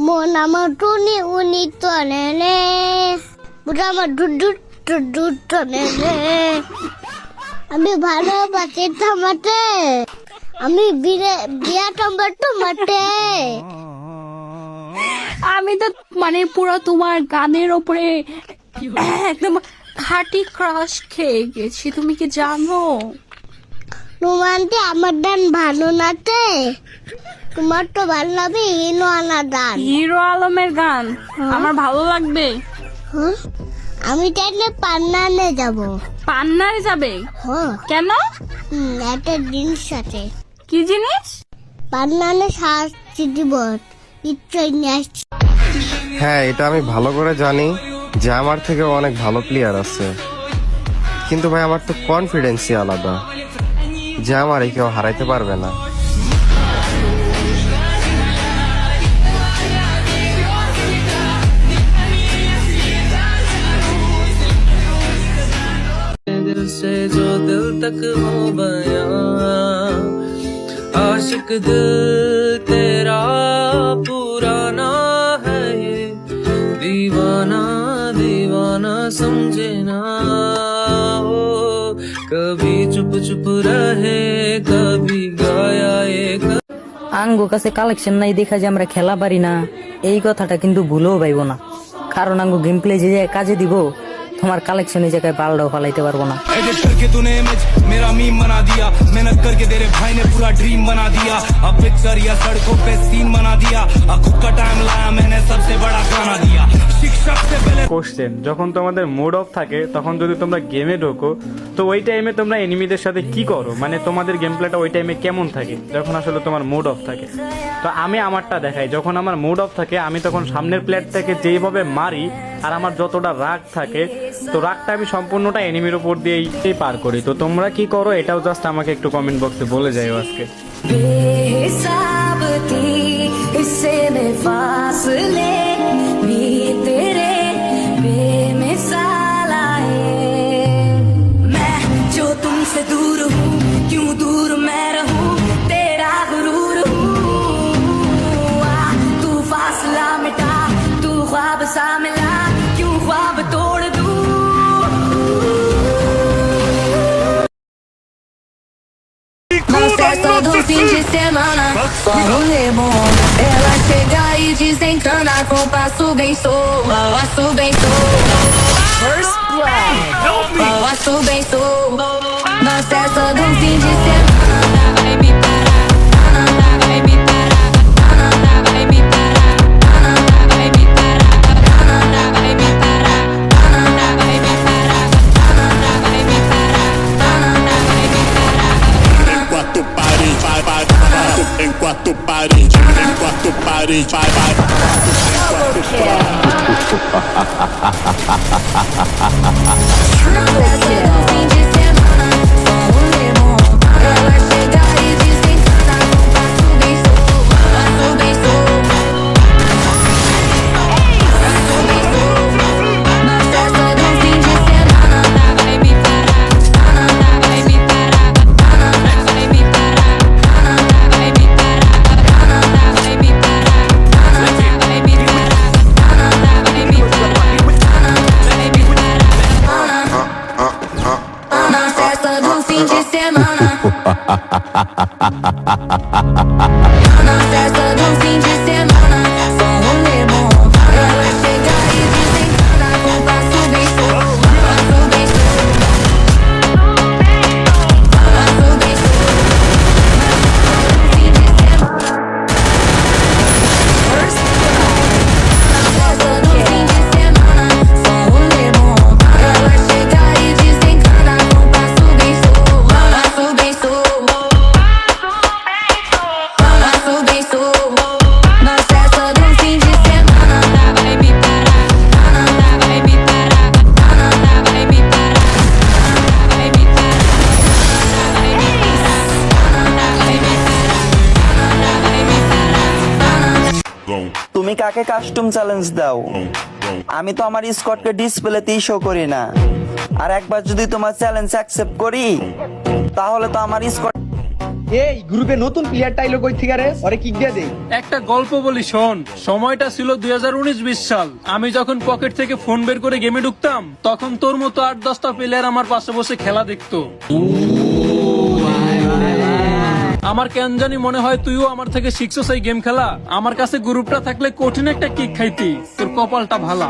মন আমার টুনি উনি টনে রে, বুড়া আমার ডুডু ডুডু টনে রে। আমি ভালোবাসি তোমাতে, আমি বিয়া তোমাতে। আমি তো মানে পুরো তোমার গানের ওপরে একদম খাঁটি ক্রাশ খেয়ে গেছি, তুমি কি জানো? রোমান্টি আমার গান ভালো নাতে, তোমার তো ভালো লাগবে হিরো আনা গান। হিরো আলমের গান আমার ভালো লাগবে। হ্যাঁ, আমি চাইলে পান্নানে যাব। পান্নারে যাবে? হ্যাঁ। কেন? একটা জিনিস আছে। কি জিনিস? পান্নানে শাস্তি দিব, নিশ্চয় নিয়ে আসছি। হ্যাঁ, এটা আমি ভালো করে জানি যে আমার থেকে অনেক ভালো প্লেয়ার আছে, কিন্তু ভাই আমার তো কনফিডেন্সই আলাদা যে আমার কেউ হারাইতে পারবে না। दिल से जो दिल तक हो बया आशिक दिल तेरा पुराना है ये दीवाना दीवाना समझे ना हो कभी चुप चुप रहे कभी गाया एक আঙ্গো কাছে কালেকশন নাই দেখা যে আমরা খেলা পারি না, এই কথাটা কিন্তু ভুলেও পাইব না। কারণ আঙ্গো গেম প্লে যে কাজে দিব, তোমার কালেকশনের জায়গায় পাল্টাও ফালাইতে পারবো না। एडिट करके तूने इमेज मेरा मीम बना दिया, मेहनत करके तेरे भाई ने पूरा ड्रीम बना दिया, अब पिक्चर या सड़कों पे सीन बना दिया, अब खुद का टाइम लाया मैंने सबसे बड़ा गाना दिया शिक्षक से पहले। কোশ্চেন, যখন তোমাদের মুড অফ থাকে তখন যদি তোমরা গেমে ঢোকো তো ওই টাইমে তোমরা এনিমিদের সাথে কি করো, মানে তোমাদের গেম প্লেটা ওই টাইমে কেমন থাকে যখন আসলে তোমার মুড অফ থাকে? তো আমি আমারটা দেখাই। যখন আমার মুড অফ থাকে আমি তখন সামনের প্লেয়ারটাকে যেইভাবে মারি, আর আমার যতটা রাগ থাকে তো রাগটা আমি সম্পূর্ণটা এনিমির উপর দিয়েই পার করি। তো তোমরা কি করো এটাও জাস্ট আমাকে একটু কমেন্ট বক্সে বলে যাও আজকে। बेहिसाब थी इससे में फासले भी तेरे बेमिसाल आए, मैं जो तुमसे दूर हूँ क्यों दूर मैं रहूँ तेरा गुरूर हूँ, तू फासला मिटा तू ख्वाब सा मिला क्यों ख्वाब तोड़ दूँ। Mas é todo fim de semana, só um lemon. Ela chega e desencana com passo bem solto, passo bem solto. First blood, passo bem solto. Mas é todo fim de semana, vai me parar, vai me parar, vai me parar, vai me parar, vai me parar, vai me parar, vai me parar. Enquanto parede, vai, vai, enquanto parede, enquanto parede, vai, vai, Fim de semana, só um lemon. Ela chega e desencana com passo bem solto, passo bem solto, passo bem solto. Mas é todo fim de semana, vai me parar, vai me parar, vai me parar, vai me parar, vai me parar, vai me parar, vai me parar, vai me parar. Na festa do fim de semana, na festa do fim de semana, só um lemon. Ela chega e desencana com passo bem solto, passo bem solto, passo bem solto. Fim de semana, first blood. Na festa do fim de semana, só um lemon. Ela chega e desencana com passo bem solto, passo bem solto, passo bem solto. Na festa do fim de semana, vai me parar, vai me parar, vai me parar, vai me parar, vai me parar, vai me parar. তুমি কাকে custom challenge দাও? আমি তো আমার স্কটকে ডিসপ্লেতেই show করি না, আর একবার যদি তোমার চ্যালেঞ্জ অ্যাকসেপ্ট করি তাহলে তো আমার স্কট এই গ্রুপে নতুন প্লেয়ার টাইলো কই থেকে রে ওরে কিক দিয়ে দেই। একটা গল্প বলি শোন, সময়টা ছিল 2019-20 সাল। আমি যখন পকেট থেকে ফোন বের করে গেমে ঢুকতাম, তখন তোর মতো 8-10টা প্লেয়ার আমার পাশে বসে খেলা দেখতো। আমার কেন জানি মনে হয় তুইও আমার থেকে শিখছস এই গেম খেলা। আমার কাছে গ্রুপটা থাকলে কঠিন একটা কিক খাইতি। তোর কপালটা ভালা।